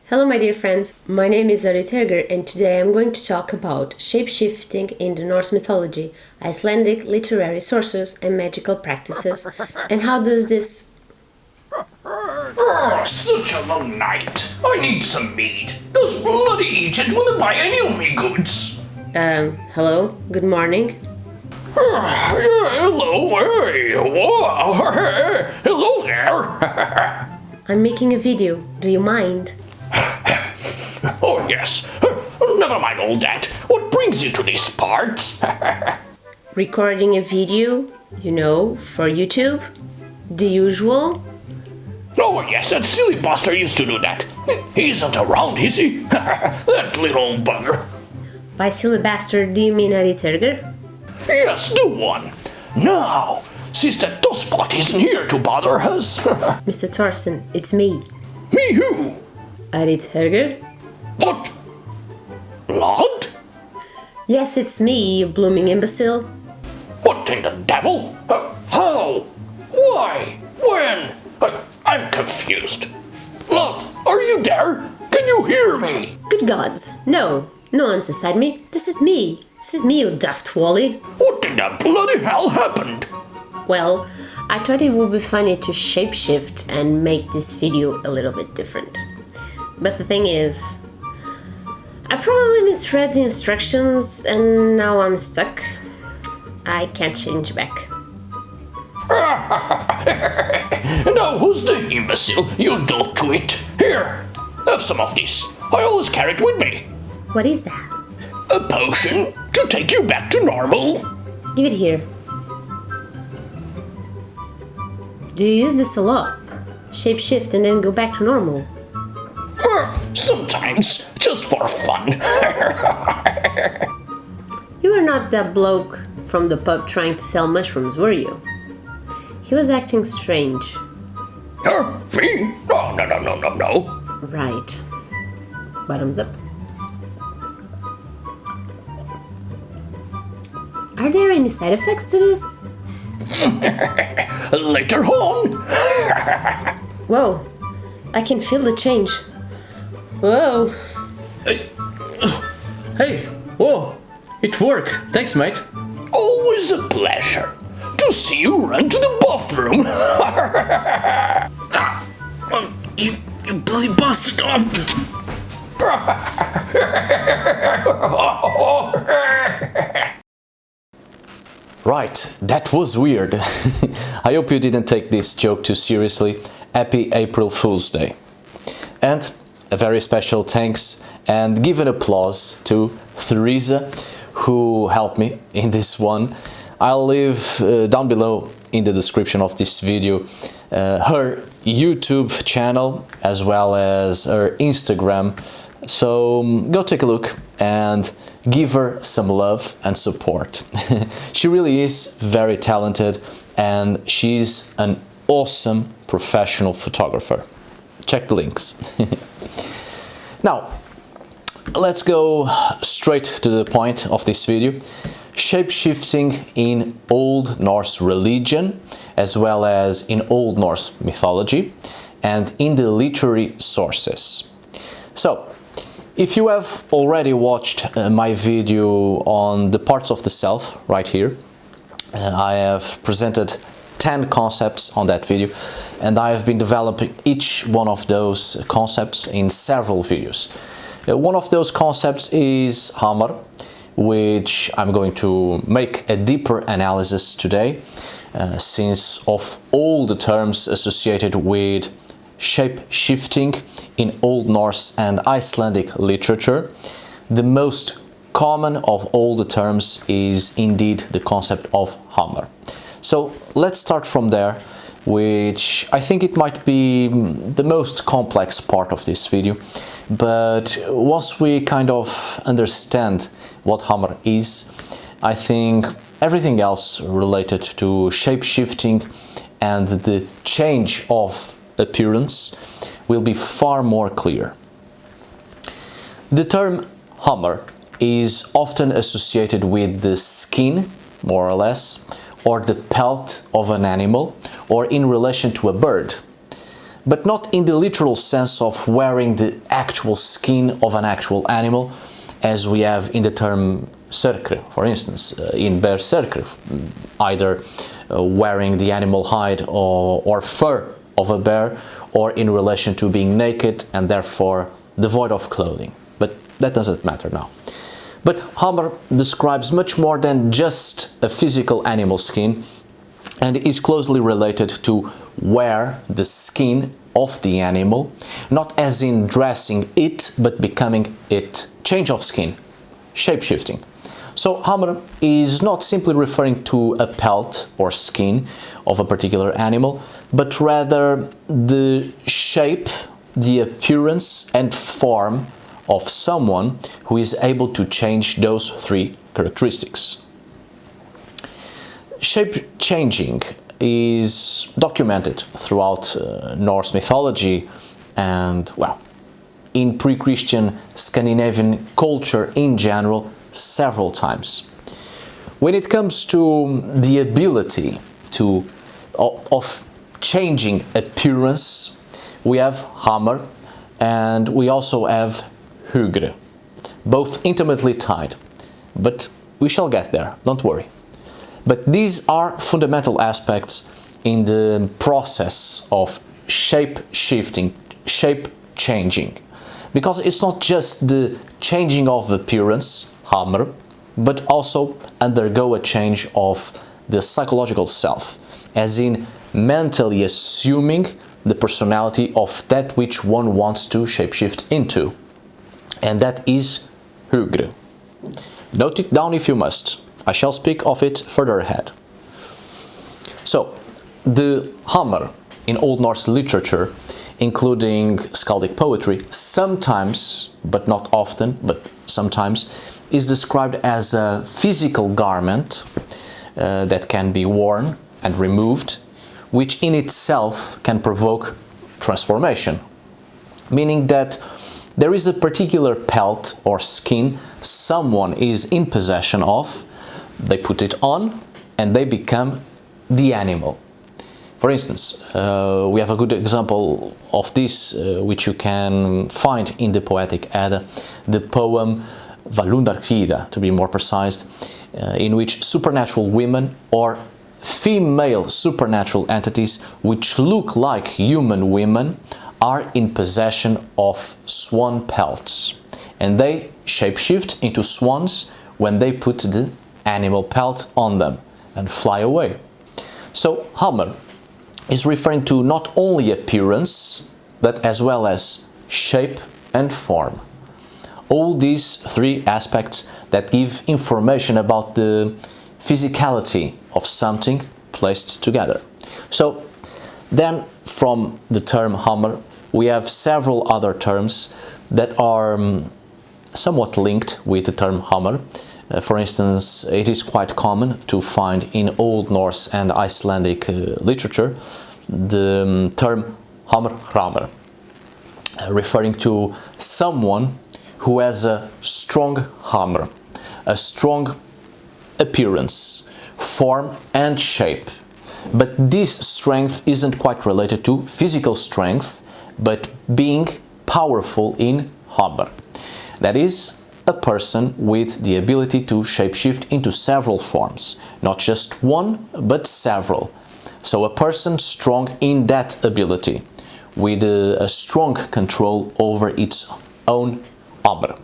Hello my dear friends, my name is Hugr and today I'm going to talk about shapeshifting in the Norse mythology, Icelandic literary sources and magical practices, and how does this... Such a long night. I need some mead. Those bloody agents won't buy any of me goods. Hello? Good morning? Hello, hey, whoa, hello there. I'm making a video, do you mind? Oh yes, never mind all that. What brings you to these parts? Recording a video, you know, for YouTube? The usual? Oh yes, that silly bastard used to do that. He isn't around, is he? That little bugger. By silly bastard, do you mean Hugr? Yes, the one. Now, since that tosspot isn't here to bother us. Mr. Thorson, it's me. Me who? Hugr? What? Blood? Yes, it's me, you blooming imbecile. What in the devil? How? Why? When? I'm confused. Lord, are you there? Can you hear me? Good gods, no. No one's inside me. This is me, you daft wally. What in the bloody hell happened? Well, I thought it would be funny to shapeshift and make this video a little bit different. But the thing is, I probably misread the instructions and now I'm stuck. I can't change back. Now who's the imbecile? You do to it. Here, have some of this. I always carry it with me. What is that? A potion to take you back to normal. Give it here. Do you use this a lot? Shapeshift and then go back to normal? Sometimes, just for fun. You were not that bloke from the pub trying to sell mushrooms, were you? He was acting strange. Me? No. Right. Bottoms up. Are there any side effects to this? Later on. Whoa, I can feel the change. Whoa. Hey, whoa, it worked. Thanks, mate. Always a pleasure to see you run to the bathroom. You bloody bastard! Right, that was weird. I hope you didn't take this joke too seriously. Happy April Fool's Day. And a very special thanks and give an applause to Theresa, who helped me in this one. I'll leave down below in the description of this video her YouTube channel as well as her Instagram. So go take a look and give her some love and support. She really is very talented and she's an awesome professional photographer. Check the links. Now, let's go straight to the point of this video. Shapeshifting in Old Norse religion, as well as in Old Norse mythology, and in the literary sources. So, if you have already watched my video on the parts of the self, right here, I have presented 10 concepts on that video, and I have been developing each one of those concepts in several videos. One of those concepts is Hamr, which I'm going to make a deeper analysis today, since of all the terms associated with shape-shifting in Old Norse and Icelandic literature, the most common of all the terms is indeed the concept of Hamr. So let's start from there, which I think it might be the most complex part of this video, but once we kind of understand what Hamr is, I think everything else related to shape-shifting and the change of appearance will be far more clear. The term Hamr is often associated with the skin, more or less, or the pelt of an animal, or in relation to a bird. but not in the literal sense of wearing the actual skin of an actual animal, as we have in the term Sørkr, for instance, in Berserker, either wearing the animal hide or fur of a bear, or in relation to being naked and therefore devoid of clothing. But that doesn't matter now. But Hamr describes much more than just a physical animal skin, and is closely related to wear the skin of the animal, not as in dressing it, but becoming it. Change of skin, shapeshifting. So Hamr is not simply referring to a pelt or skin of a particular animal, but rather the shape, the appearance and form of someone who is able to change those three characteristics. Shape changing is documented throughout Norse mythology and, well, in pre-Christian Scandinavian culture in general several times. When it comes to the ability of changing appearance, we have Hamr and we also have Hugr, both intimately tied, but we shall get there, don't worry. But these are fundamental aspects in the process of shape shifting, shape changing, because it's not just the changing of appearance, Hamr, but also undergo a change of the psychological self, as in mentally assuming the personality of that which one wants to shapeshift into, and that is Hugr. Note it down if you must. I shall speak of it further ahead. So, the Hamr in Old Norse literature, including skaldic poetry, sometimes, but not often, but sometimes, is described as a physical garment that can be worn and removed, which in itself can provoke transformation, meaning that there is a particular pelt or skin someone is in possession of, they put it on and they become the animal. For instance, we have a good example of this, which you can find in the Poetic Edda, the poem Valundarkida, to be more precise, in which supernatural women or female supernatural entities which look like human women are in possession of swan pelts, and they shapeshift into swans when they put the animal pelt on them and fly away. So Hamr is referring to not only appearance, but as well as shape and form. All these three aspects that give information about the physicality of something placed together. So then from the term Hamr, we have several other terms that are somewhat linked with the term Hamr. For instance, it is quite common to find in Old Norse and Icelandic literature the term Hamr, referring to someone who has a strong Hamr, a strong appearance, form and shape. But this strength isn't quite related to physical strength, but being powerful in Hamr. That is, a person with the ability to shapeshift into several forms, not just one, but several. So a person strong in that ability, with a strong control over its own Hamr.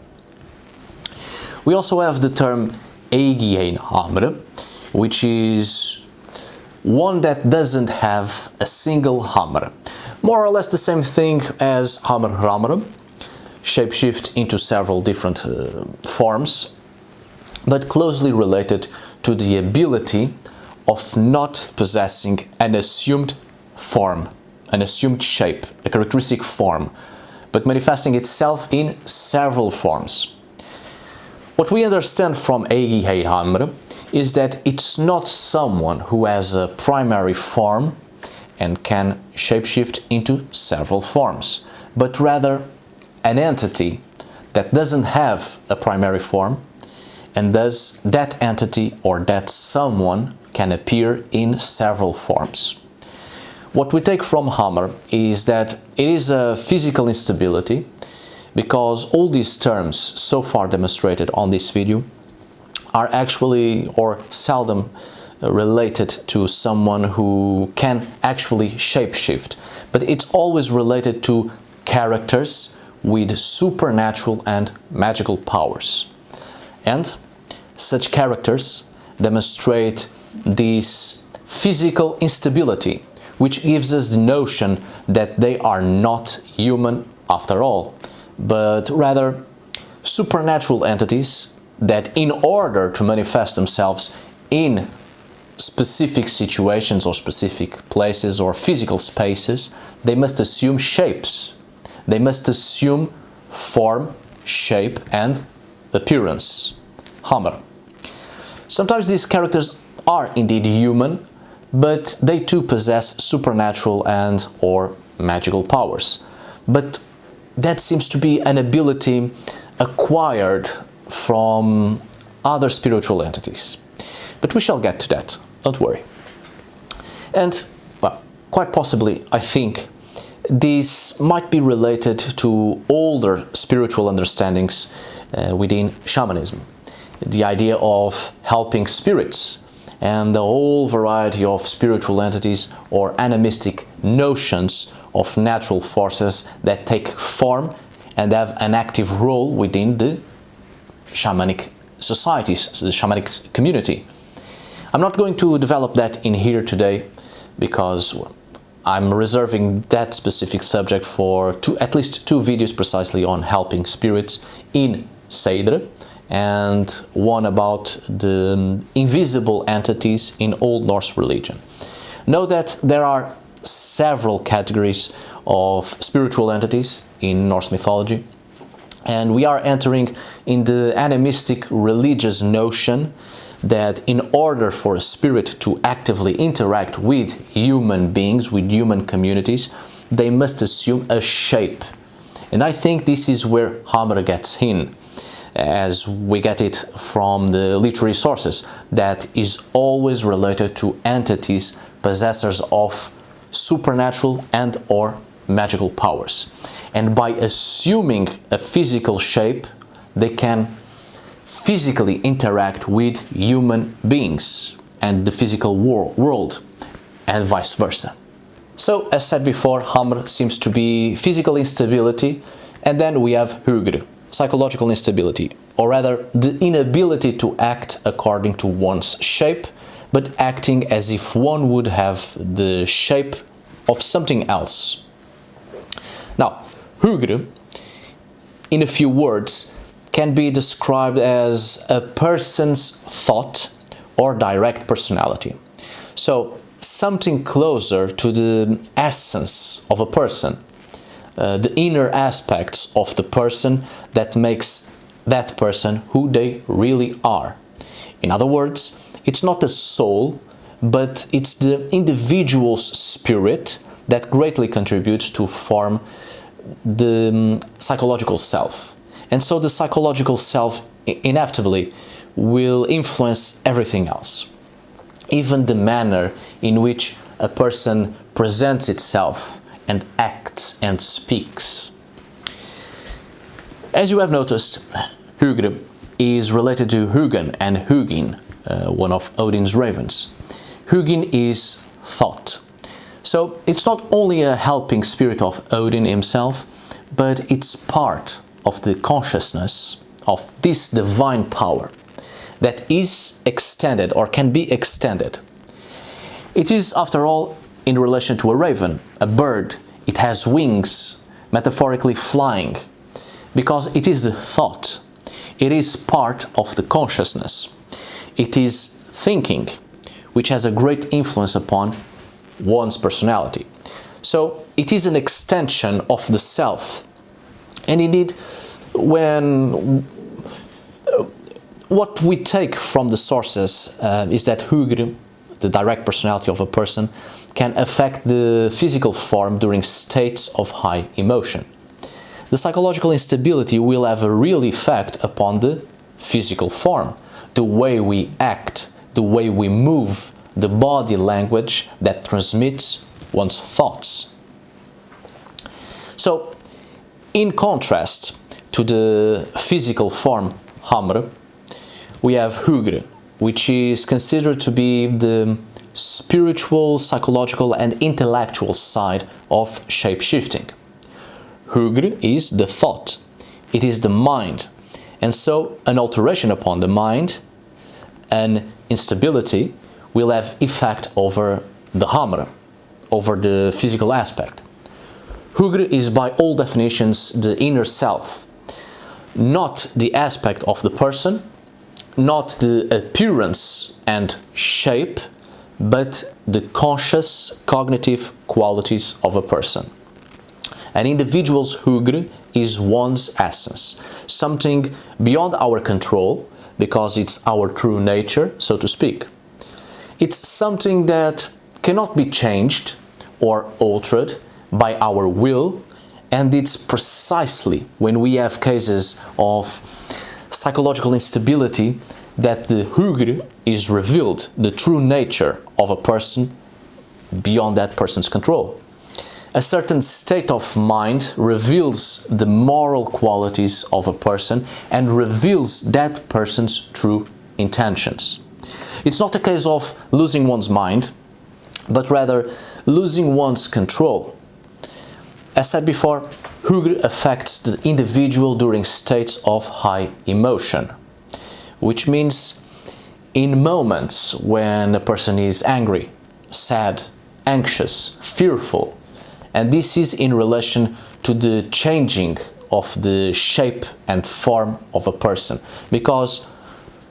We also have the term Eigihein Hamr, which is one that doesn't have a single Hamr. More or less the same thing as Hamr, shapeshift into several different forms, but closely related to the ability of not possessing an assumed form, an assumed shape, a characteristic form, but manifesting itself in several forms. What we understand from Eigihein Hamr is that it's not someone who has a primary form and can shapeshift into several forms, but rather an entity that doesn't have a primary form, and thus that entity or that someone can appear in several forms. What we take from Hamr is that it is a physical instability, because all these terms so far demonstrated on this video are actually or seldom related to someone who can actually shapeshift, but it's always related to characters with supernatural and magical powers. And such characters demonstrate this physical instability, which gives us the notion that they are not human after all, but rather supernatural entities that, in order to manifest themselves in specific situations or specific places or physical spaces, they must assume shapes. They must assume form, shape and appearance. Hamr. Sometimes these characters are indeed human, but they too possess supernatural and or magical powers. But that seems to be an ability acquired from other spiritual entities. But we shall get to that, don't worry. And, well, quite possibly, I think, this might be related to older spiritual understandings within shamanism. The idea of helping spirits and the whole variety of spiritual entities or animistic notions of natural forces that take form and have an active role within the shamanic societies, the shamanic community. I'm not going to develop that in here today because I'm reserving that specific subject for at least two videos precisely on helping spirits in Seidr, and one about the invisible entities in Old Norse religion. Know that there are several categories of spiritual entities in Norse mythology, and we are entering in the animistic religious notion that in order for a spirit to actively interact with human beings, with human communities, they must assume a shape. And I think this is where Hamr gets in, as we get it from the literary sources, that is always related to entities possessors of supernatural and or magical powers. And by assuming a physical shape, they can physically interact with human beings and the physical world, and vice versa. So, as said before, Hamr seems to be physical instability, and then we have Hugr, psychological instability, or rather the inability to act according to one's shape, but acting as if one would have the shape of something else. Now, Hugr, in a few words, can be described as a person's thought or direct personality. So, something closer to the essence of a person, the inner aspects of the person that makes that person who they really are. In other words, it's not the soul, but it's the individual's spirit that greatly contributes to form the psychological self. And so the psychological self inevitably will influence everything else. Even the manner in which a person presents itself and acts and speaks. As you have noticed, Hugr is related to Hugin and Hugin, one of Odin's ravens. Hugin is thought. So it's not only a helping spirit of Odin himself, but it's part of the consciousness of this divine power that is extended or can be extended. It is, after all, in relation to a raven, a bird. It has wings, metaphorically flying, because it is the thought. It is part of the consciousness. It is thinking, which has a great influence upon one's personality. So it is an extension of the self. And indeed, what we take from the sources is that Hugr, the direct personality of a person, can affect the physical form during states of high emotion. The psychological instability will have a real effect upon the physical form, the way we act, the way we move, the body language that transmits one's thoughts. So, in contrast to the physical form Hamr, we have Hugr, which is considered to be the spiritual, psychological and intellectual side of shapeshifting. Hugr is the thought, it is the mind, and so an alteration upon the mind, an instability, will have effect over the Hamr, over the physical aspect. Hugr is by all definitions the inner self, not the aspect of the person, not the appearance and shape, but the conscious cognitive qualities of a person. An individual's Hugr is one's essence, something beyond our control, because it's our true nature, so to speak. It's something that cannot be changed or altered by our will, and it's precisely when we have cases of psychological instability that the Hugr is revealed, the true nature of a person beyond that person's control. A certain state of mind reveals the moral qualities of a person and reveals that person's true intentions. It's not a case of losing one's mind, but rather losing one's control. As said before, Hugr affects the individual during states of high emotion, which means in moments when a person is angry, sad, anxious, fearful, and this is in relation to the changing of the shape and form of a person, because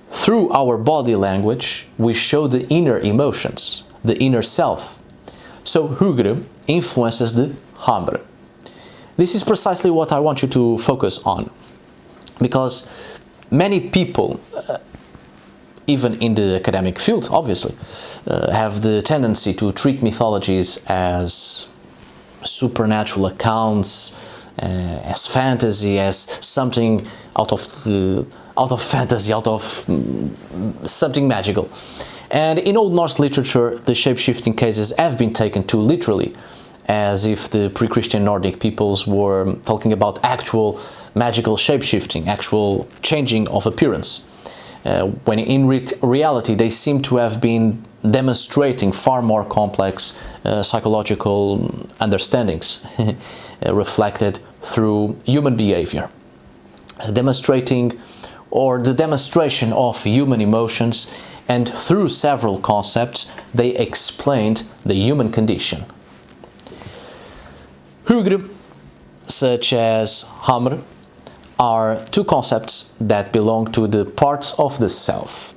through our body language we show the inner emotions, the inner self. So Hugr influences the Hamr. This is precisely what I want you to focus on, because many people, even in the academic field, obviously, have the tendency to treat mythologies as supernatural accounts, as fantasy, as something out of fantasy, out of something magical. And in Old Norse literature, the shape-shifting cases have been taken too literally, as if the pre-Christian Nordic peoples were talking about actual magical shape-shifting, actual changing of appearance, when in reality they seem to have been demonstrating far more complex psychological understandings reflected through human behavior, demonstrating or the demonstration of human emotions, and through several concepts they explained the human condition. Hugr, such as Hamr, are two concepts that belong to the parts of the self,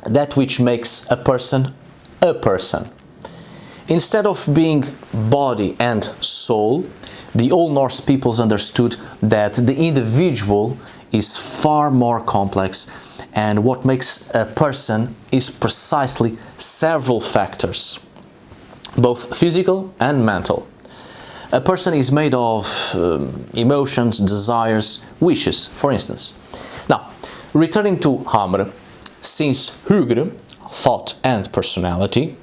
that which makes a person a person. Instead of being body and soul, the Old Norse peoples understood that the individual is far more complex, and what makes a person is precisely several factors, both physical and mental. A person is made of emotions, desires, wishes, for instance. Now, returning to Hamr, since Hugr, thought and personality,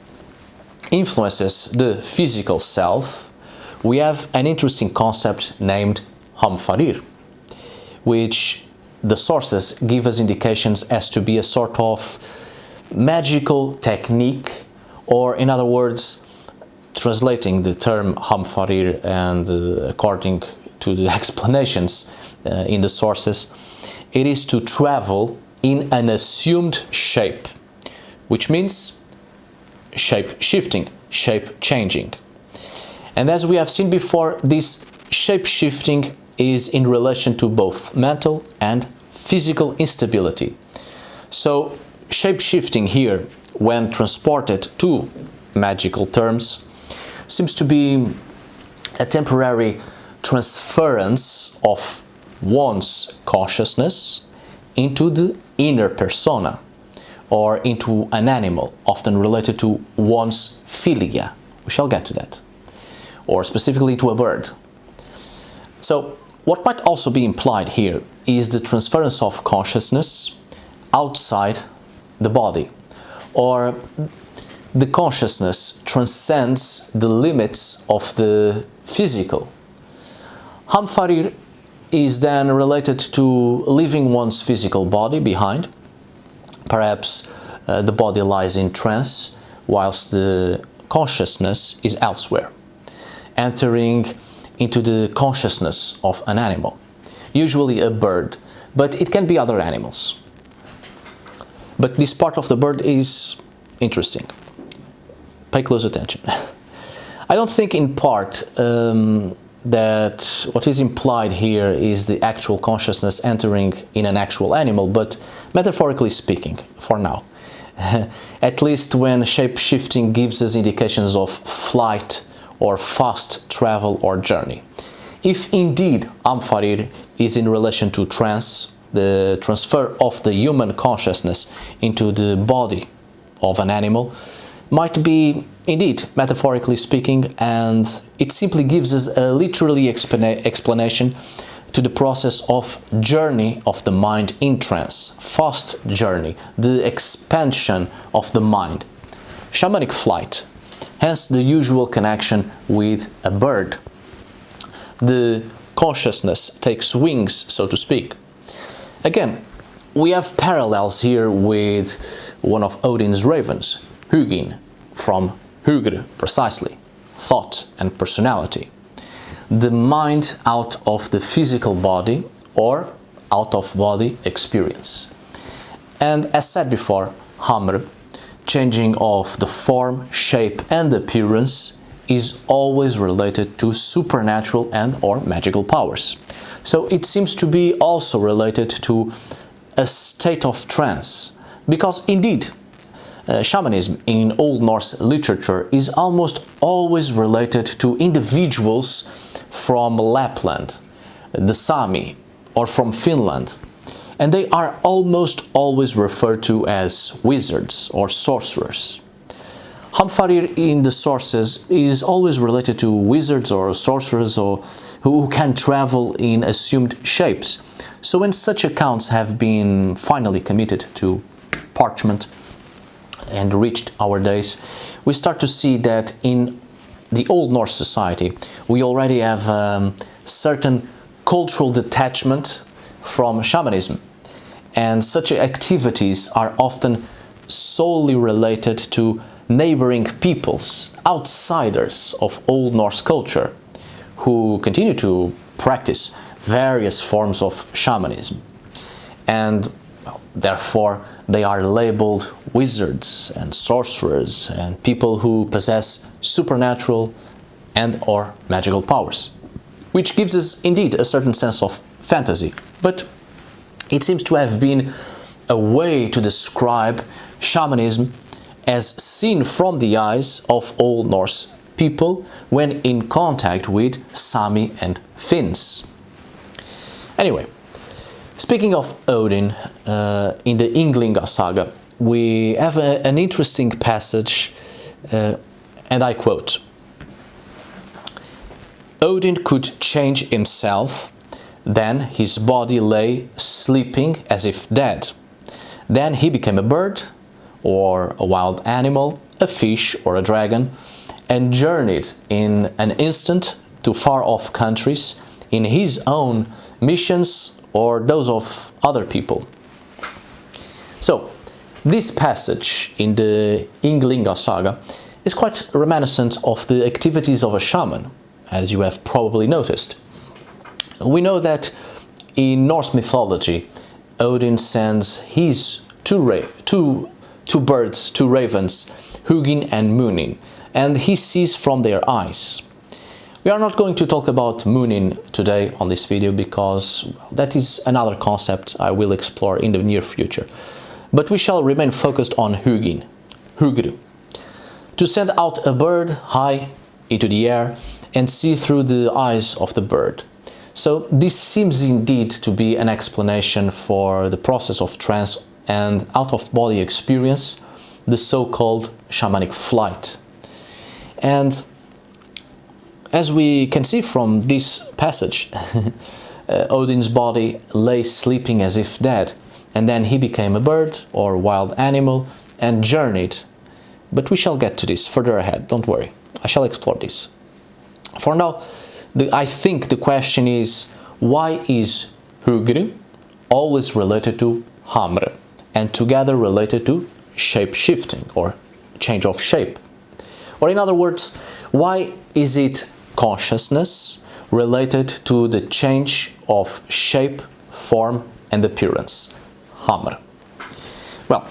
influences the physical self, we have an interesting concept named Hamfarir, which the sources give us indications as to be a sort of magical technique, or in other words, translating the term Hamfarir and according to the explanations in the sources, it is to travel in an assumed shape, which means shape-shifting, shape-changing. And as we have seen before, this shape-shifting is in relation to both mental and physical instability. So shape-shifting here, when transported to magical terms, seems to be a temporary transference of one's consciousness into the inner persona, or into an animal, often related to one's Fylgja. We shall get to that. Or specifically to a bird. So, what might also be implied here is the transference of consciousness outside the body, or the consciousness transcends the limits of the physical. Hamfarir is then related to leaving one's physical body behind. Perhaps the body lies in trance, whilst the consciousness is elsewhere, entering into the consciousness of an animal, usually a bird, but it can be other animals. But this part of the bird is interesting. Pay close attention. I don't think in part that what is implied here is the actual consciousness entering in an actual animal, but metaphorically speaking, for now. At least when shape-shifting gives us indications of flight or fast travel or journey. If indeed Hamfarir is in relation to trance, the transfer of the human consciousness into the body of an animal, might be indeed metaphorically speaking, and it simply gives us a literally explanation to the process of journey of the mind in trance, fast journey, the expansion of the mind, shamanic flight, hence the usual connection with a bird. The consciousness takes wings, so to speak. Again, we have parallels here with one of Odin's ravens, Hugin, from Hugr, precisely, thought and personality. The mind out of the physical body or out of body experience. And as said before, Hamr, changing of the form, shape and appearance, is always related to supernatural and or magical powers. So it seems to be also related to a state of trance, because indeed shamanism in Old Norse literature is almost always related to individuals from Lapland, the Sami, or from Finland, and they are almost always referred to as wizards or sorcerers. Hamfarir in the sources is always related to wizards or sorcerers or who can travel in assumed shapes. So when such accounts have been finally committed to parchment and reached our days, we start to see that in the Old Norse society we already have certain cultural detachment from shamanism, and such activities are often solely related to neighboring peoples, outsiders of Old Norse culture, who continue to practice various forms of shamanism, and therefore they are labeled wizards and sorcerers and people who possess supernatural and or magical powers, which gives us indeed a certain sense of fantasy, but it seems to have been a way to describe shamanism as seen from the eyes of Old Norse people when in contact with Sami and Finns. Anyway, speaking of Odin, in the Ynglinga saga, we have an interesting passage, and I quote, "Odin could change himself, then his body lay sleeping as if dead. Then he became a bird, or a wild animal, a fish or a dragon, and journeyed in an instant to far-off countries in his own missions or those of other people." So, this passage in the Ynglinga saga is quite reminiscent of the activities of a shaman, as you have probably noticed. We know that in Norse mythology, Odin sends his two birds, two ravens, Hugin and Munin, and he sees from their eyes. We are not going to talk about Munin today on this video because that is another concept I will explore in the near future. But we shall remain focused on Hugin, Hugr, to send out a bird high into the air and see through the eyes of the bird. So this seems indeed to be an explanation for the process of trance and out-of-body experience, the so-called shamanic flight. And as we can see from this passage, Odin's body lay sleeping as if dead, and then he became a bird or wild animal and journeyed but we shall get to this further ahead, don't worry. I shall explore this. For now, I think the question is, why is Hugr always related to Hamr, and together related to shape-shifting, or change of shape? Or in other words, why is it consciousness related to the change of shape, form and appearance? Hamr. Well,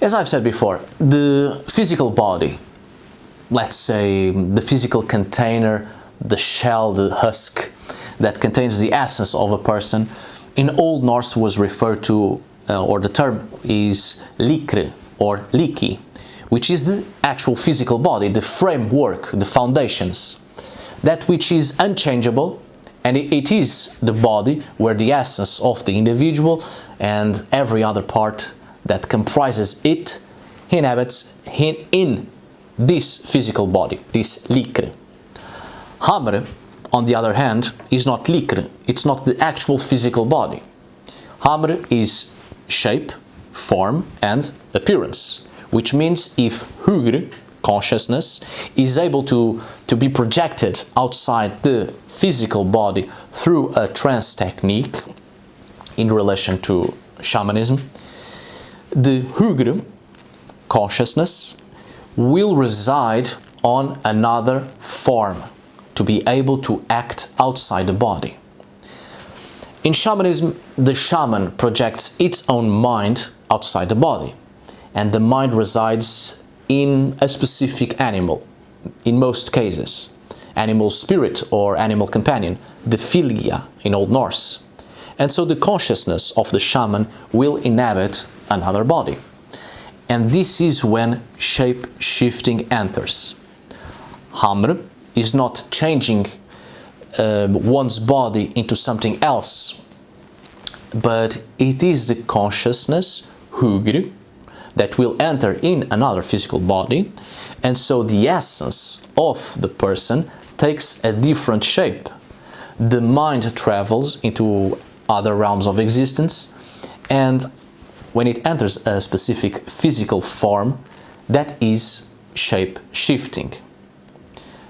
as I've said before, the physical body, let's say the physical container, the shell, the husk that contains the essence of a person, in Old Norse was referred to, or the term is likr or liki, which is the actual physical body, the framework, the foundations, that which is unchangeable, and it is the body where the essence of the individual and every other part that comprises it inhabits in this physical body, this likr. Hamr, on the other hand, is not likr, it's not the actual physical body. Hamr is shape, form and appearance, which means if Hugr, consciousness, is able to be projected outside the physical body through a trance technique in relation to shamanism, the Hugr, consciousness, will reside on another form to be able to act outside the body. In shamanism, the shaman projects its own mind outside the body, and the mind resides in a specific animal, in most cases, animal spirit or animal companion, the Fylgja in Old Norse. And so the consciousness of the shaman will inhabit another body. And this is when shape-shifting enters. Hamr is not changing one's body into something else, but it is the consciousness, Hugr, that will enter in another physical body, and so the essence of the person takes a different shape. The mind travels into other realms of existence, and when it enters a specific physical form, that is shape-shifting.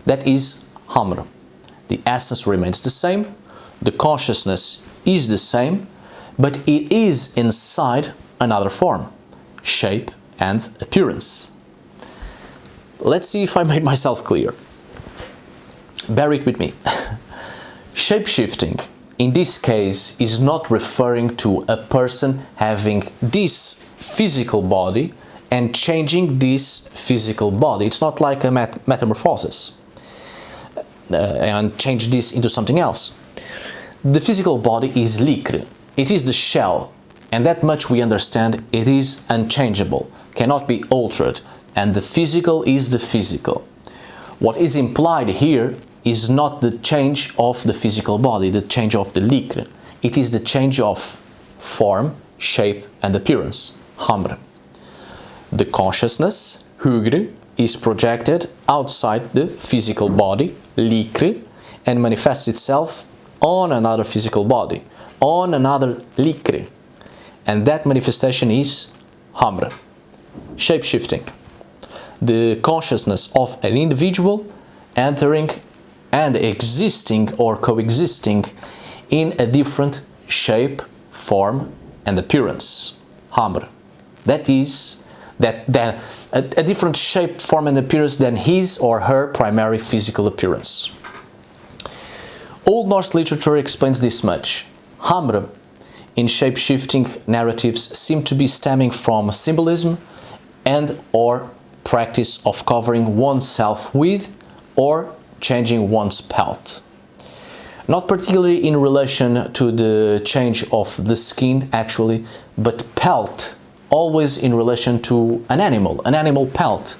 That is Hamr. The essence remains the same, the consciousness is the same, but it is inside another form, shape and appearance. Let's see if I made myself clear. Bear it with me. Shape-shifting, in this case, is not referring to a person having this physical body and changing this physical body. It's not like a metamorphosis and change this into something else. The physical body is likr. It is the shell, and that much we understand. It is unchangeable, cannot be altered, and the physical is the physical. What is implied here is not the change of the physical body, the change of the likr. It is the change of form, shape and appearance, Hamr. The consciousness, Hugr, is projected outside the physical body, likr, and manifests itself on another physical body, on another likr. And that manifestation is Hamr, shape-shifting. The consciousness of an individual entering and existing or coexisting in a different shape, form and appearance, Hamr. That is a different shape, form and appearance than his or her primary physical appearance. Old Norse literature explains this much. Hamr in shape-shifting narratives seem to be stemming from symbolism and or practice of covering oneself with or changing one's pelt. Not particularly in relation to the change of the skin actually, but pelt always in relation to an animal pelt,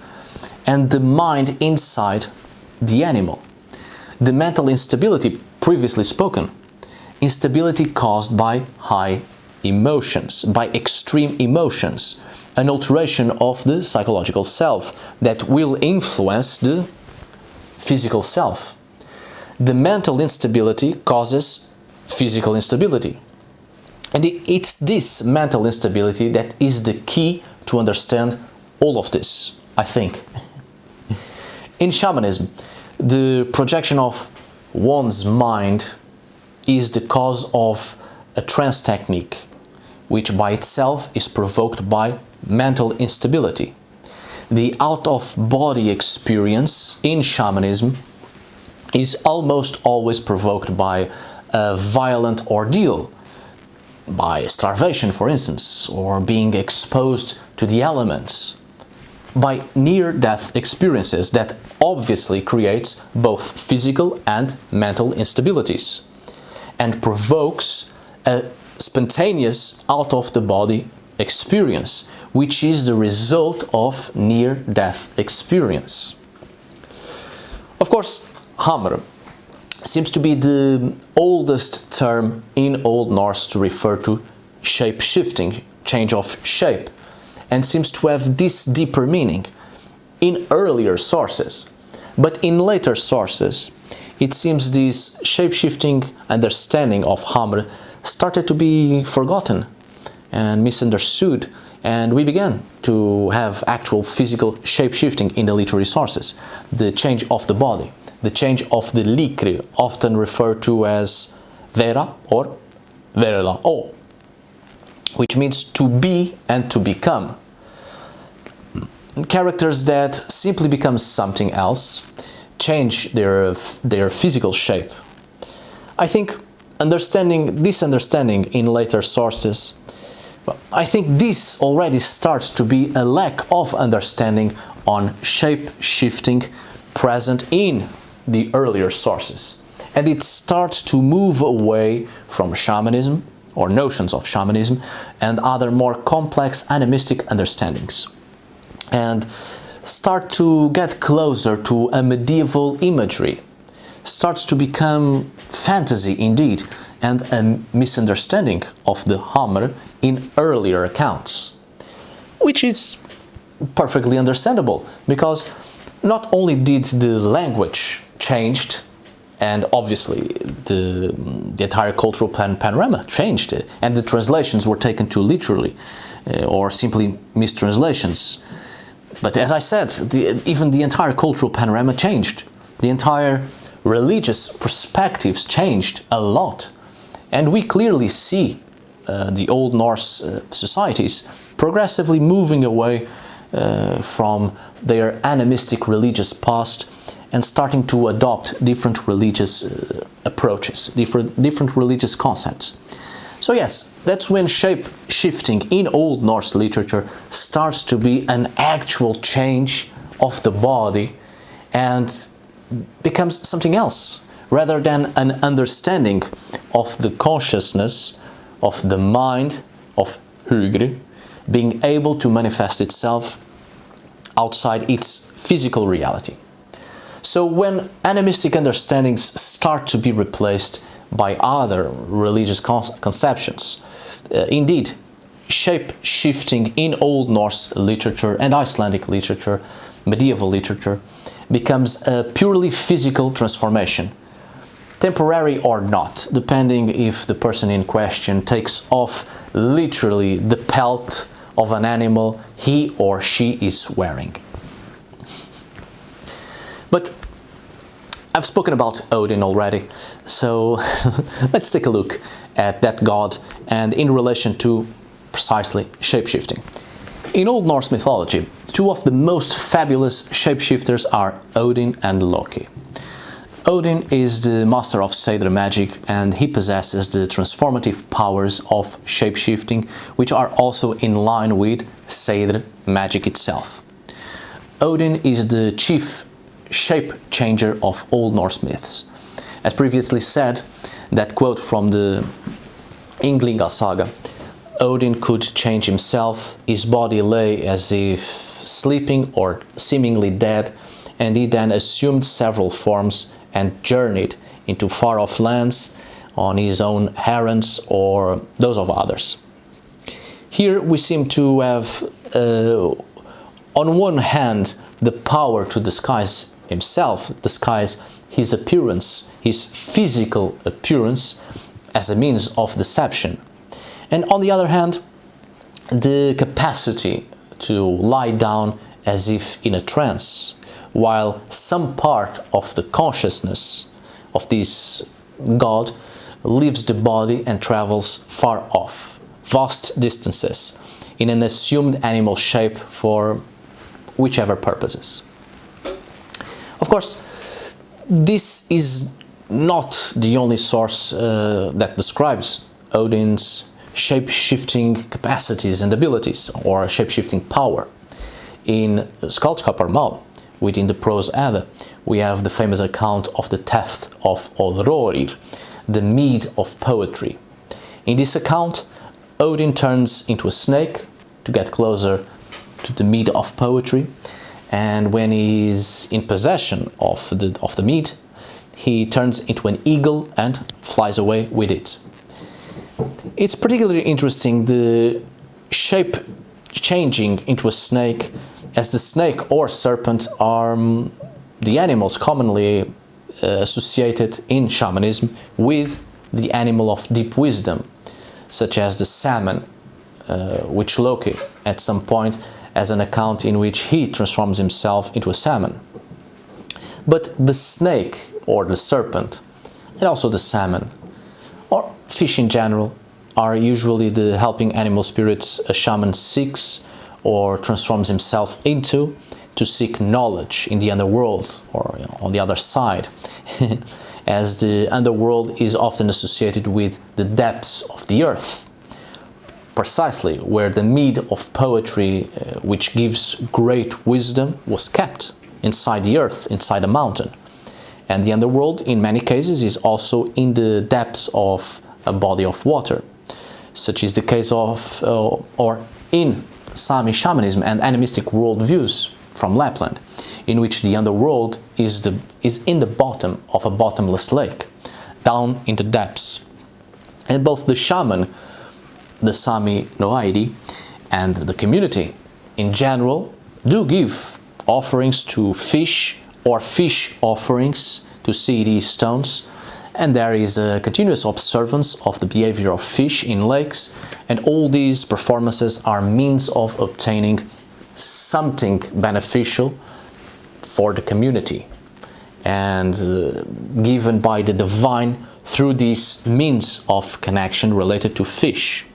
and the mind inside the animal. The mental instability previously spoken, instability caused by high emotions, by extreme emotions, an alteration of the psychological self that will influence the physical self. The mental instability causes physical instability. And it's this mental instability that is the key to understand all of this, I think. In shamanism, the projection of one's mind is the cause of a trance technique, which by itself is provoked by mental instability. The out-of-body experience in shamanism is almost always provoked by a violent ordeal, by starvation, for instance, or being exposed to the elements, by near-death experiences that obviously creates both physical and mental instabilities and provokes a spontaneous out-of-the-body experience, which is the result of near-death experience. Of course, Hamr seems to be the oldest term in Old Norse to refer to shape-shifting, change of shape, and seems to have this deeper meaning in earlier sources. But in later sources, it seems this shape-shifting understanding of Hamr started to be forgotten and misunderstood, and we began to have actual physical shape-shifting in the literary sources, the change of the body, the change of the likri, often referred to as vera or verela o, which means to be and to become. Characters that simply become something else, change their physical shape. I think this understanding in later sources, I think this already starts to be a lack of understanding on shape-shifting present in the earlier sources. And it starts to move away from shamanism, or notions of shamanism, and other more complex animistic understandings, and start to get closer to a medieval imagery, starts to become fantasy indeed, and a misunderstanding of the Hamr in earlier accounts, which is perfectly understandable, because not only did the language changed, and obviously the entire cultural panorama changed, and the translations were taken too literally, or simply mistranslations. But as I said, even the entire cultural panorama changed. The entire religious perspectives changed a lot. And we clearly see the Old Norse societies progressively moving away from their animistic religious past and starting to adopt different religious approaches, different religious concepts. So yes, that's when shape-shifting in Old Norse literature starts to be an actual change of the body and becomes something else, rather than an understanding of the consciousness, of the mind, of Hugr, being able to manifest itself outside its physical reality. So when animistic understandings start to be replaced by other religious conceptions, indeed, shape-shifting in Old Norse literature and Icelandic literature, medieval literature, becomes a purely physical transformation, temporary or not, depending if the person in question takes off literally the pelt of an animal he or she is wearing. But I've spoken about Odin already, so let's take a look at that god and in relation to precisely shapeshifting. In Old Norse mythology, two of the most fabulous shapeshifters are Odin and Loki. Odin is the master of Seidr magic, and he possesses the transformative powers of shapeshifting, which are also in line with Seidr magic itself. Odin is the chief shape changer of Old Norse myths. As previously said, that quote from the Ynglinga saga, Odin could change himself, his body lay as if sleeping or seemingly dead, and he then assumed several forms and journeyed into far-off lands on his own errands or those of others. Here we seem to have, on one hand, the power to disguise himself, disguise his appearance, his physical appearance, as a means of deception. And on the other hand, the capacity to lie down as if in a trance, while some part of the consciousness of this god leaves the body and travels far off, vast distances, in an assumed animal shape for whichever purposes. Of course, this is not the only source that describes Odin's shape-shifting capacities and abilities, or shape-shifting power. In Skaldskaparmál, within the Prose Edda, we have the famous account of the theft of Odrorir, the mead of poetry. In this account, Odin turns into a snake to get closer to the mead of poetry, and when he is in possession of the mead, he turns into an eagle and flies away with it. It's particularly interesting, the shape changing into a snake, as the snake or serpent are the animals commonly associated in shamanism with the animal of deep wisdom, such as the salmon, which Loki at some point has an account in which he transforms himself into a salmon. But the snake or the serpent, and also the salmon, or fish in general, are usually the helping animal spirits a shaman seeks or transforms himself into to seek knowledge in the underworld, or on the other side, as the underworld is often associated with the depths of the earth, precisely where the mead of poetry, which gives great wisdom, was kept, inside the earth, inside a mountain. And the underworld, in many cases, is also in the depths of a body of water. Such is the case of, or in Sami shamanism and animistic worldviews from Lapland, in which the underworld is in the bottom of a bottomless lake, down in the depths. And both the shaman, the Sami Noaidi, and the community in general do give offerings to fish, or fish offerings to see these stones, and there is a continuous observance of the behavior of fish in lakes, and all these performances are means of obtaining something beneficial for the community and given by the divine through these means of connection related to fish.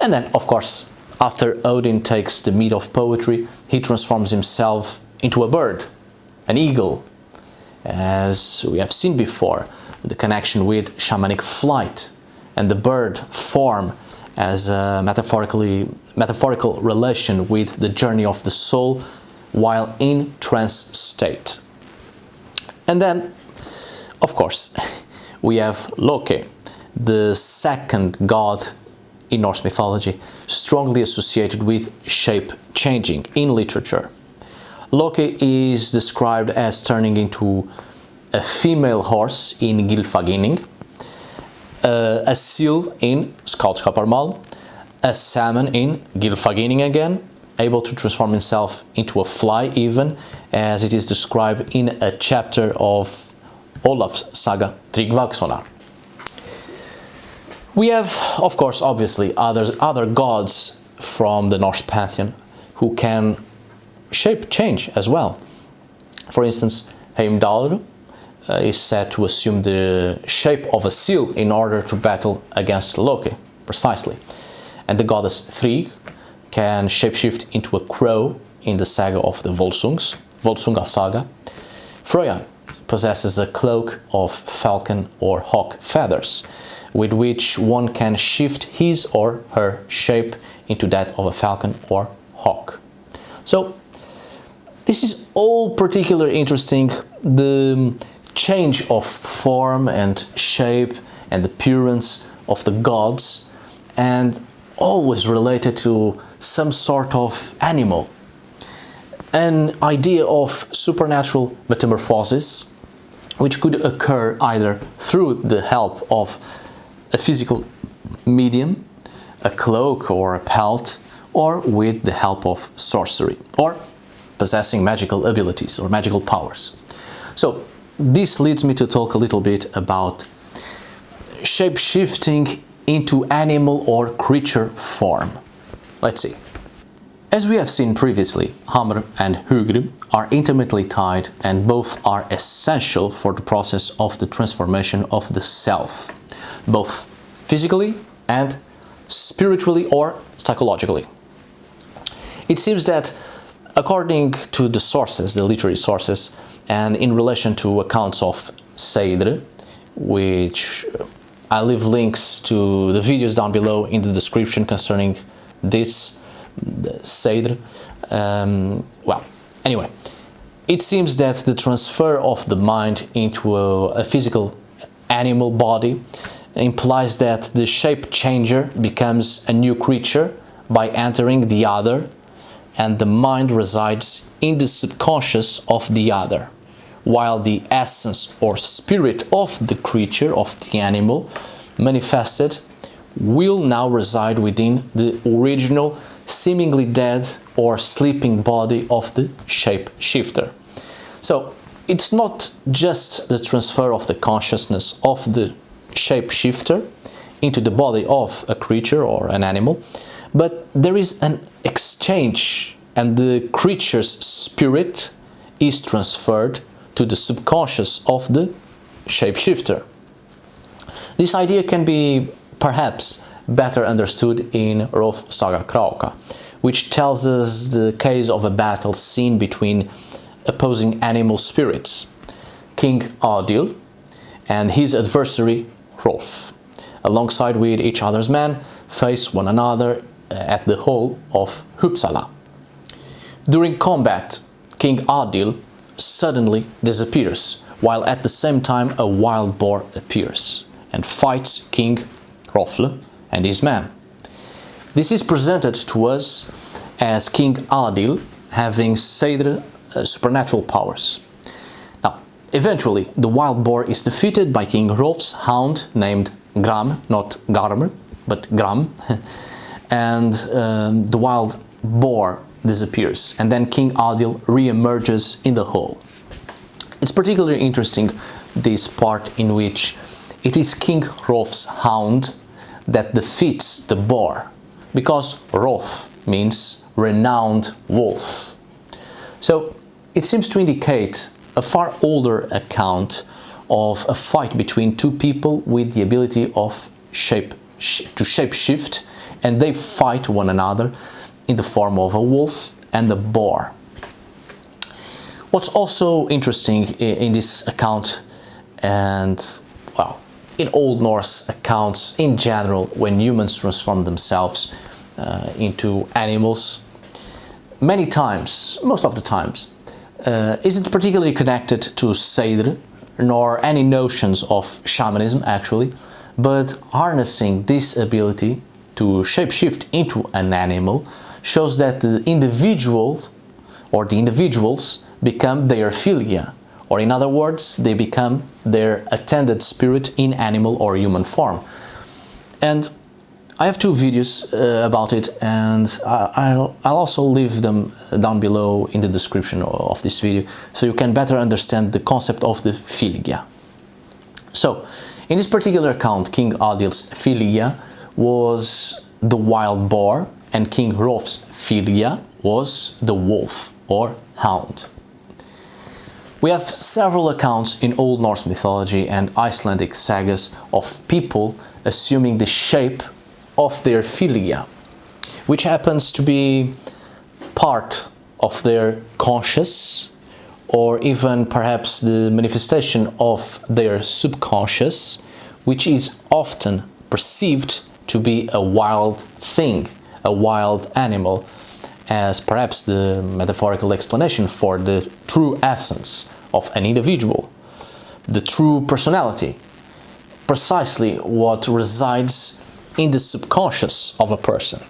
And then, of course, after Odin takes the mead of poetry, he transforms himself into a bird, an eagle, as we have seen before, the connection with shamanic flight and the bird form as a metaphorical relation with the journey of the soul while in trance state. And then, of course, we have Loki, the second god in Norse mythology, strongly associated with shape changing in literature. Loki is described as turning into a female horse in Gylfaginning, a seal in Skaldskaparmál, a salmon in Gylfaginning again, able to transform himself into a fly even, as it is described in a chapter of Olaf's saga Tryggvasonar. We have, of course, obviously, other gods from the Norse pantheon who can shape change as well. For instance, Heimdallr is said to assume the shape of a seal in order to battle against Loki, precisely. And the goddess Frigg can shapeshift into a crow in the saga of the Volsunga saga. Freyja possesses a cloak of falcon or hawk feathers, with which one can shift his or her shape into that of a falcon or hawk. So, this is all particularly interesting, the change of form and shape and appearance of the gods, and always related to some sort of animal. An idea of supernatural metamorphosis, which could occur either through the help of a physical medium, a cloak or a pelt, or with the help of sorcery, or possessing magical abilities or magical powers. So this leads me to talk a little bit about shape-shifting into animal or creature form. Let's see. As we have seen previously, Hamr and Hugr are intimately tied and both are essential for the process of the transformation of the self, both physically and spiritually or psychologically. It seems that according to the sources, the literary sources, and in relation to accounts of Seidr, which I leave links to the videos down below in the description concerning this, the Seidr. Well, anyway, it seems that the transfer of the mind into a physical animal body implies that the shape changer becomes a new creature by entering the other, and the mind resides in the subconscious of the other, while the essence or spirit of the creature, of the animal, manifested, will now reside within the original, seemingly dead or sleeping body of the shapeshifter. So, it's not just the transfer of the consciousness of the shapeshifter into the body of a creature or an animal, but there is an exchange, and the creature's spirit is transferred to the subconscious of the shapeshifter. This idea can be perhaps better understood in Rolf Saga Krauka, which tells us the case of a battle scene between opposing animal spirits, King Adil and his adversary Rolf, alongside with each other's men, face one another at the hall of Uppsala. During combat, King Adil suddenly disappears, while at the same time a wild boar appears and fights King Hrolfr and his men. This is presented to us as King Adil having Seidr supernatural powers. Now, eventually, the wild boar is defeated by King Hrolf's hound named Gram, not Garmr, but Gram, and the wild boar disappears, and then King Adil re-emerges in the hall. It's particularly interesting, this part in which it is King Hrolf's hound that defeats the boar, because Hrolf means renowned wolf. So it seems to indicate a far older account of a fight between two people with the ability of shapeshift, and they fight one another in the form of a wolf and a boar. What's also interesting in this account, and well, in Old Norse accounts in general, when humans transform themselves into animals, many times, most of the times, isn't particularly connected to Seidr, nor any notions of shamanism actually, but harnessing this ability to shapeshift into an animal shows that the individual or the individuals become their Fylgja, or in other words, they become their attended spirit in animal or human form. And I have two videos about it, and I'll also leave them down below in the description of this video, so you can better understand the concept of the Fylgja. So, in this particular account, King Adil's Fylgja was the wild boar, and King Hrolf's Fylgja was the wolf or hound. We have several accounts in Old Norse mythology and Icelandic sagas of people assuming the shape of their Fylgja, which happens to be part of their conscious, or even perhaps the manifestation of their subconscious, which is often perceived to be a wild thing, a wild animal, as perhaps the metaphorical explanation for the true essence of an individual, the true personality, precisely what resides in the subconscious of a person.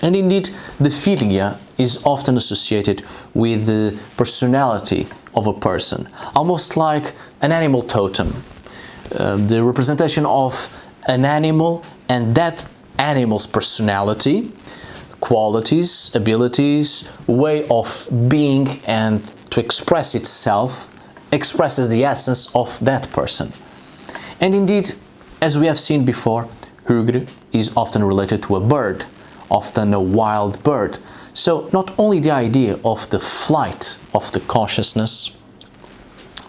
And indeed, the Fylgja is often associated with the personality of a person, almost like an animal totem, the representation of an animal and that animal's personality, qualities, abilities, way of being and to express itself, expresses the essence of that person. And indeed, as we have seen before, Hugr is often related to a bird, often a wild bird, So not only the idea of the flight of the consciousness,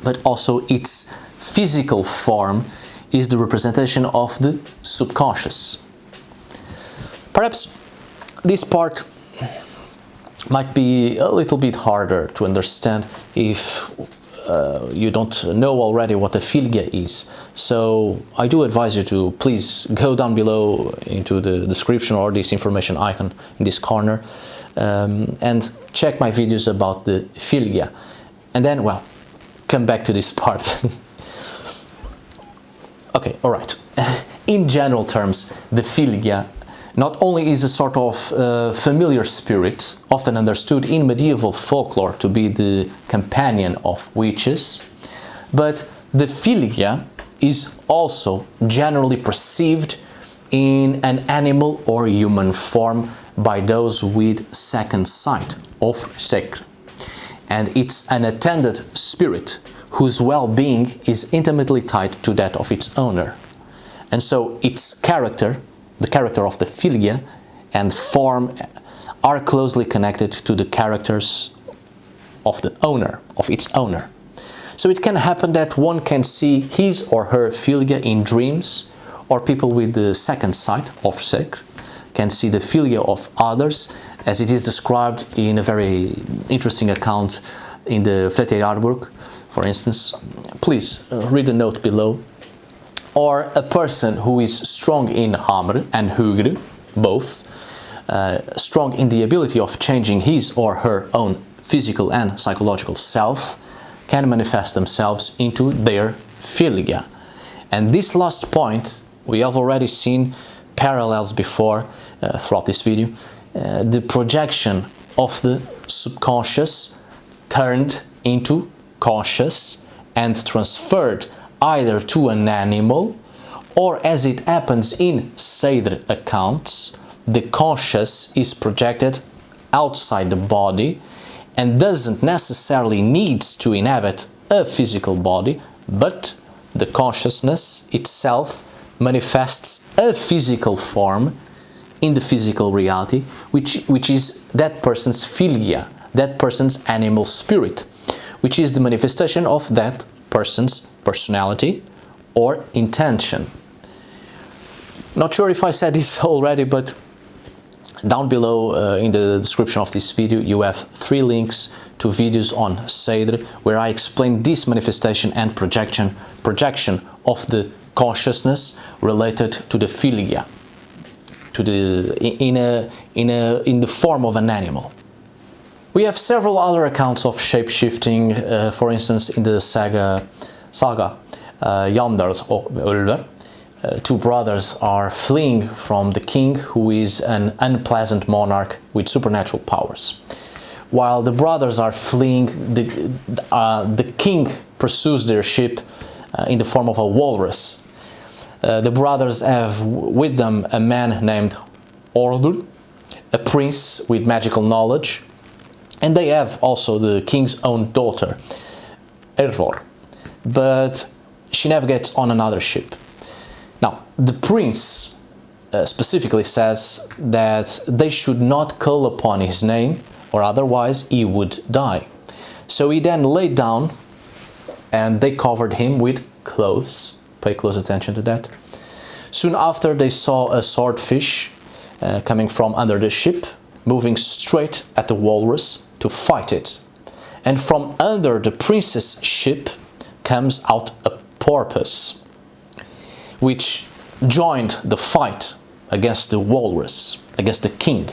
but also its physical form is the representation of the subconscious. Perhaps this part might be a little bit harder to understand if you don't know already what a Fylgja is. So I do advise you to please go down below into the description or this information icon in this corner and check my videos about the Fylgja. And then, well, come back to this part. Okay, all right. In general terms, the Fylgja not only is a sort of familiar spirit, often understood in medieval folklore to be the companion of witches, but the Fylgja is also generally perceived in an animal or human form by those with second sight, of Seidr. And it's an attended spirit whose well-being is intimately tied to that of its owner. And so its character, the character of the Fylgja and form, are closely connected to the characters of the owner, of its owner. So it can happen that one can see his or her Fylgja in dreams, or people with the second sight of Seidr can see the Fylgja of others, as it is described in a very interesting account in the Fylgja book, for instance. Please read the note below. Or a person who is strong in Hamr and Hugr, both, strong in the ability of changing his or her own physical and psychological self, can manifest themselves into their Fylgja. And this last point, we have already seen parallels before throughout this video, the projection of the subconscious turned into conscious and transferred either to an animal, or as it happens in Seidr accounts, the conscious is projected outside the body and doesn't necessarily need to inhabit a physical body, but the consciousness itself manifests a physical form in the physical reality, which is that person's Fylgja, that person's animal spirit, which is the manifestation of that person's personality or intention. Not sure if I said this already, but down below in the description of this video you have 3 links to videos on Seidr where I explain this manifestation and projection of the consciousness related to the Fylgja, to the in the form of an animal. We have several other accounts of shapeshifting, for instance in the saga Gandus or Hugr. 2 brothers are fleeing from the king, who is an unpleasant monarch with supernatural powers. While the brothers are fleeing, the king pursues their ship in the form of a walrus. The brothers have with them a man named Hugr, a prince with magical knowledge, and they have also the king's own daughter, Hamr, but she navigates on another ship. Now, the prince specifically says that they should not call upon his name, or otherwise he would die. So he then laid down and they covered him with clothes. Pay close attention to that. Soon after, they saw a swordfish coming from under the ship, moving straight at the walrus to fight it. And from under the prince's ship comes out a porpoise, which joined the fight against the walrus, against the king.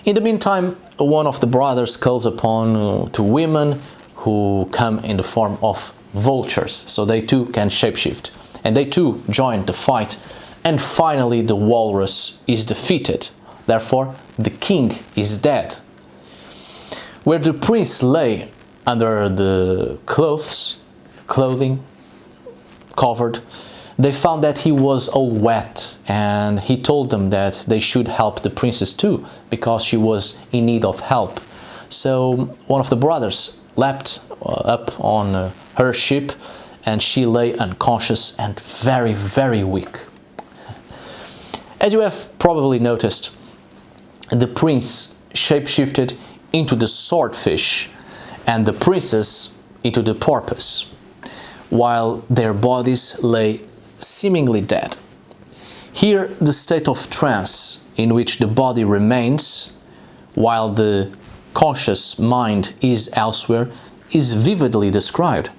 In the meantime, one of the brothers calls upon 2 women who come in the form of vultures, so they too can shapeshift. And they too join the fight, and finally the walrus is defeated. Therefore, the king is dead. Where the prince lay under the clothing, covered, they found that he was all wet, and he told them that they should help the princess too, because she was in need of help. So one of the brothers leapt up on her ship, and she lay unconscious and very, very weak. As you have probably noticed, the prince shapeshifted into the swordfish and the princess into the porpoise, while their bodies lay seemingly dead. Here, the state of trance in which the body remains while the conscious mind is elsewhere is vividly described.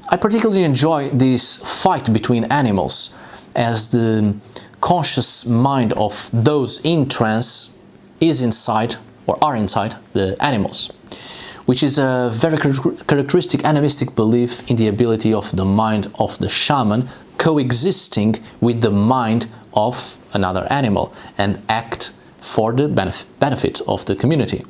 I particularly enjoy this fight between animals, as the conscious mind of those in trance is inside or are inside the animals, which is a very characteristic animistic belief in the ability of the mind of the shaman coexisting with the mind of another animal and act for the benefit of the community,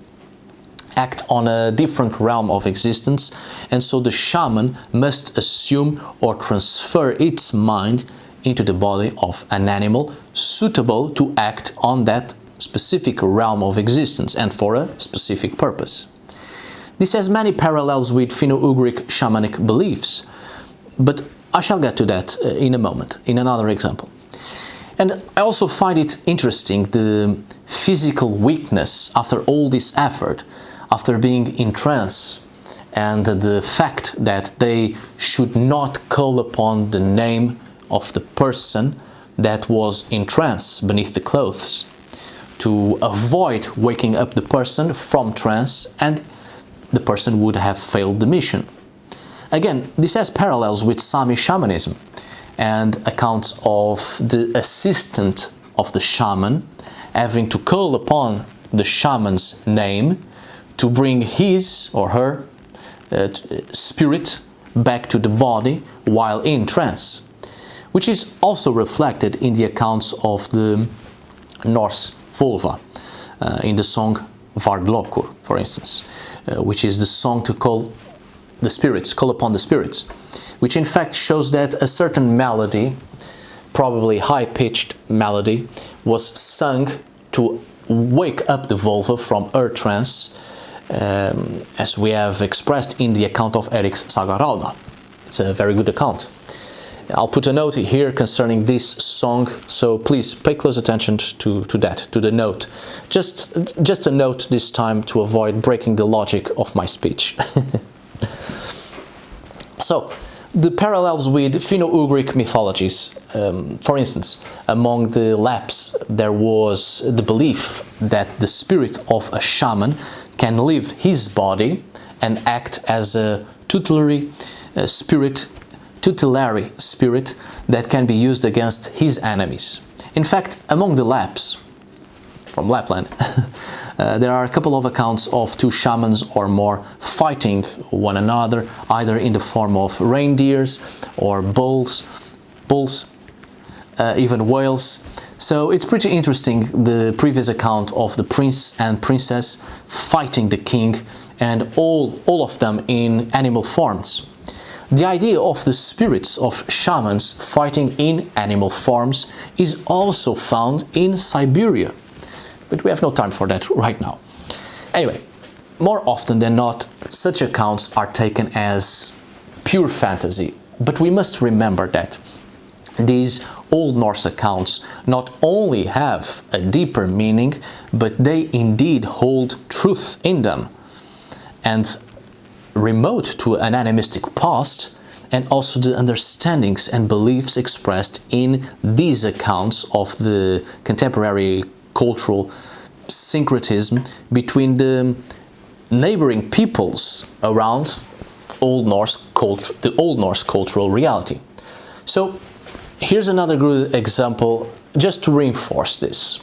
act on a different realm of existence, and so the shaman must assume or transfer its mind into the body of an animal suitable to act on that specific realm of existence and for a specific purpose. This has many parallels with Finno-Ugric shamanic beliefs, but I shall get to that in a moment, in another example. And I also find it interesting, the physical weakness after all this effort, after being in trance, and the fact that they should not call upon the name of the person that was in trance beneath the clothes, to avoid waking up the person from trance, and the person would have failed the mission. Again, this has parallels with Sami shamanism and accounts of the assistant of the shaman having to call upon the shaman's name to bring his or her spirit back to the body while in trance, which is also reflected in the accounts of the Norse Volva, in the song Vardlokur, for instance, which is the song to call the spirits, call upon the spirits, which in fact shows that a certain melody, probably high-pitched melody, was sung to wake up the Volva from her trance, as we have expressed in the account of Eric's Saga Rauda. It's a very good account. I'll put a note here concerning this song, so please pay close attention to that, to the note. Just a note this time to avoid breaking the logic of my speech. So, the parallels with Finno-Ugric mythologies. For instance, among the Lapps there was the belief that the spirit of a shaman can leave his body and act as a tutelary spirit that can be used against his enemies. In fact, among the Lapps, from Lapland, there are a couple of accounts of two shamans or more fighting one another, either in the form of reindeers or bulls, even whales. So it's pretty interesting, the previous account of the prince and princess fighting the king, and all of them in animal forms. The idea of the spirits of shamans fighting in animal forms is also found in Siberia, but we have no time for that right now. Anyway, more often than not, such accounts are taken as pure fantasy, but we must remember that these Old Norse accounts not only have a deeper meaning, but they indeed hold truth in them, and remote to an animistic past, and also the understandings and beliefs expressed in these accounts of the contemporary cultural syncretism between the neighboring peoples around Old Norse culture, the Old Norse cultural reality. So here's another good example just to reinforce this.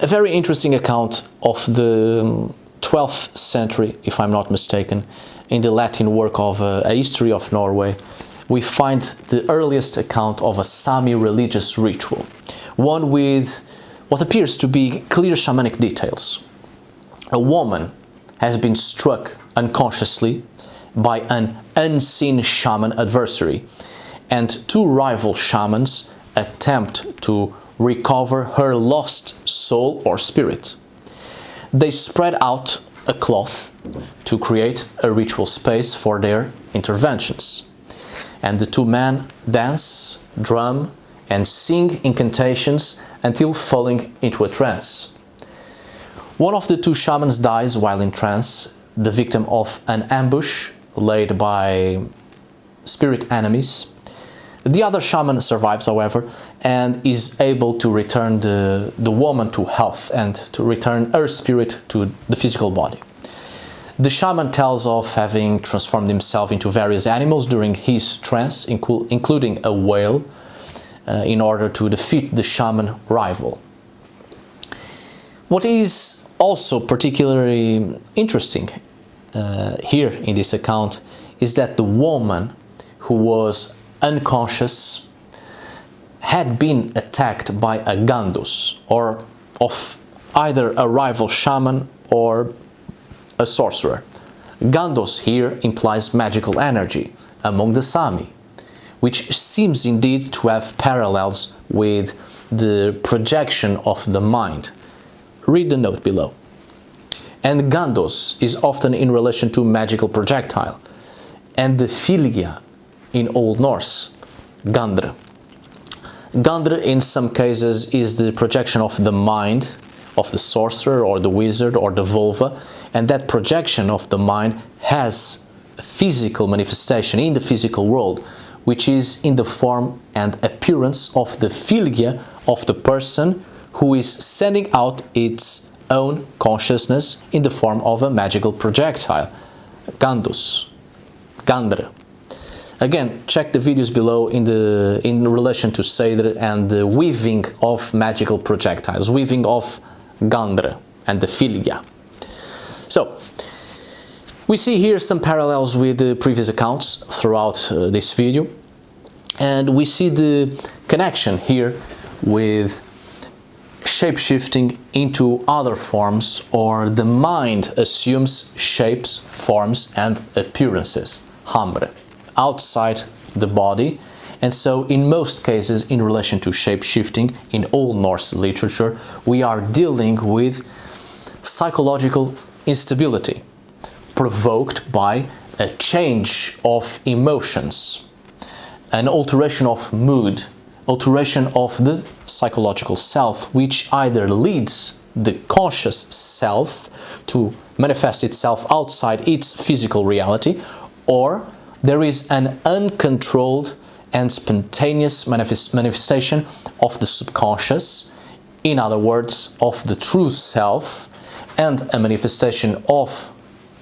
A very interesting account of the 12th century, if I'm not mistaken, in the Latin work of A History of Norway, we find the earliest account of a Sami religious ritual, one with what appears to be clear shamanic details. A woman has been struck unconsciously by an unseen shaman adversary, and two rival shamans attempt to recover her lost soul or spirit. They spread out a cloth to create a ritual space for their interventions. And the two men dance, drum, and sing incantations until falling into a trance. One of the two shamans dies while in trance, the victim of an ambush laid by spirit enemies. The other shaman survives, however, and is able to return the woman to health and to return her spirit to the physical body. The shaman tells of having transformed himself into various animals during his trance, including a whale, in order to defeat the shaman rival. What is also particularly interesting here in this account is that the woman who was unconscious had been attacked by a Gandus, or of either a rival shaman or a sorcerer. Gandus here implies magical energy among the Sami, which seems indeed to have parallels with the projection of the mind. Read the note below. And Gandus is often in relation to magical projectile, and the Fylgja in Old Norse, Gandr. Gandr in some cases is the projection of the mind of the sorcerer or the wizard or the vulva, and that projection of the mind has a physical manifestation in the physical world, which is in the form and appearance of the Fylgja of the person who is sending out its own consciousness in the form of a magical projectile, Gandus, Gandr. Again, check the videos below in relation to Seidr and the weaving of magical projectiles, weaving of Gandr and the Fylgja. So, we see here some parallels with the previous accounts throughout this video, and we see the connection here with shapeshifting into other forms, or the mind assumes shapes, forms and appearances, Hamr, outside the body. And so in most cases, in relation to shapeshifting in Old Norse literature, we are dealing with psychological instability provoked by a change of emotions, an alteration of mood, alteration of the psychological self, which either leads the conscious self to manifest itself outside its physical reality, or there is an uncontrolled and spontaneous manifestation of the subconscious, in other words, of the true self, and a manifestation of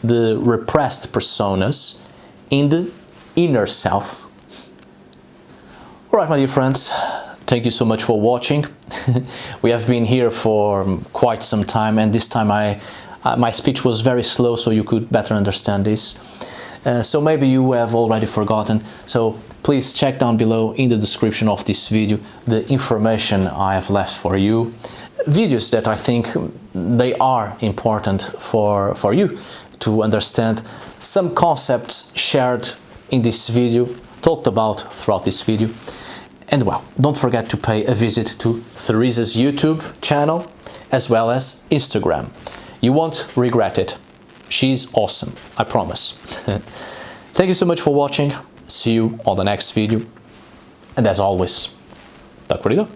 the repressed personas in the inner self. Alright, my dear friends, thank you so much for watching. We have been here for quite some time, and this time my speech was very slow so you could better understand this. So maybe you have already forgotten, so please check down below in the description of this video the information I have left for you. Videos that I think they are important for you to understand some concepts shared in this video, talked about throughout this video. And well, don't forget to pay a visit to Theresa's YouTube channel as well as Instagram. You won't regret it. She's awesome, I promise. Thank you so much for watching. See you on the next video. And as always, tack för idag.